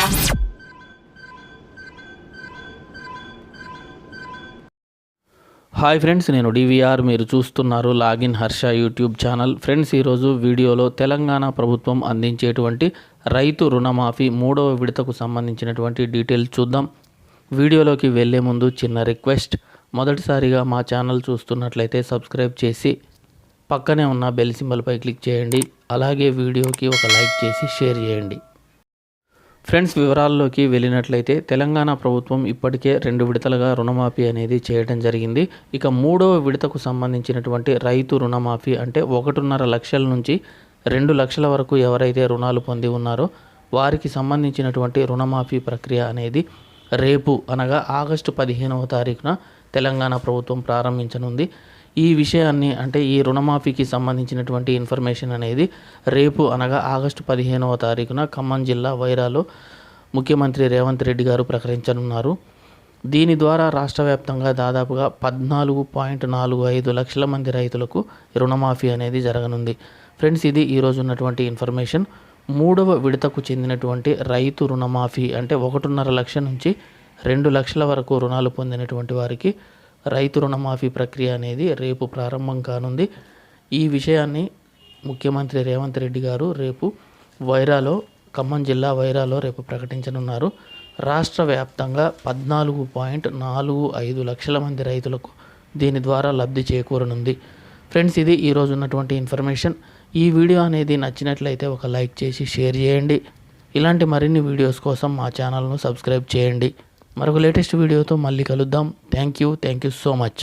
Hi friends, నేను DVR. మీరు చూస్తున్నారు login Harsha YouTube channel. Friends, ఈరోజు వీడియోలో తెలంగాణ ప్రభుత్వం అందించేటువంటి రైతు రుణమాఫీ 3వ విడతకు సంబంధించినటువంటి డీటెయిల్స్ చూద్దాం. వీడియోలోకి వెళ్ళే ముందు చిన్న రిక్వెస్ట్, మొదటిసారిగా మా ఛానల్ చూస్తున్నట్లయితే సబ్స్క్రైబ్ చేసి పక్కనే ఉన్న బెల్ సింబల్పై క్లిక్ చేయండి. అలాగే వీడియోకి ఒక లైక్ చేసి షేర్ చేయండి. ఫ్రెండ్స్, వివరాల్లోకి వెళ్ళినట్లయితే తెలంగాణ ప్రభుత్వం ఇప్పటికే 2 విడతలుగా రుణమాఫీ అనేది చేయడం జరిగింది. ఇక 3వ విడతకు సంబంధించినటువంటి రైతు రుణమాఫీ అంటే 1.5 లక్షల నుంచి 2 లక్షల వరకు ఎవరైతే రుణాలు పొంది ఉన్నారో వారికి సంబంధించినటువంటి రుణమాఫీ ప్రక్రియ అనేది రేపు అనగా ఆగస్టు 15వ తారీఖున తెలంగాణ ప్రభుత్వం ప్రారంభించనుంది. ఈ విషయాన్ని అంటే ఈ రుణమాఫీకి సంబంధించినటువంటి ఇన్ఫర్మేషన్ అనేది రేపు అనగా ఆగస్టు 15వ తారీఖున ఖమ్మం జిల్లా వైరాలో ముఖ్యమంత్రి రేవంత్ రెడ్డి గారు ప్రకటించనున్నారు. దీని ద్వారా రాష్ట్ర వ్యాప్తంగా దాదాపుగా 14.45 లక్షల మంది రైతులకు రుణమాఫీ అనేది జరగనుంది. ఫ్రెండ్స్, ఇది ఈరోజు ఉన్నటువంటి ఇన్ఫర్మేషన్. 3వ విడతకు చెందినటువంటి రైతు రుణమాఫీ అంటే 1.5 లక్షల నుంచి 2 లక్షల వరకు రుణాలు పొందినటువంటి వారికి రైతు రుణమాఫీ ప్రక్రియ అనేది రేపు ప్రారంభం కానుంది. ఈ విషయాన్ని ముఖ్యమంత్రి రేవంత్ రెడ్డి గారు రేపు ఖమ్మం జిల్లా వైరాలో రేపు ప్రకటించనున్నారు. రాష్ట్ర వ్యాప్తంగా 14.45 లక్షల మంది రైతులకు దీని ద్వారా లబ్ధి చేకూరనుంది. ఫ్రెండ్స్, ఇది ఈరోజు ఉన్నటువంటి ఇన్ఫర్మేషన్. ఈ వీడియో అనేది నచ్చినట్లయితే ఒక లైక్ చేసి షేర్ చేయండి. ఇలాంటి మరిన్ని వీడియోస్ కోసం మా ఛానల్ను సబ్స్క్రైబ్ చేయండి. మరొక లేటెస్ట్ వీడియోతో మళ్ళీ కలుద్దాం. Thank you so much.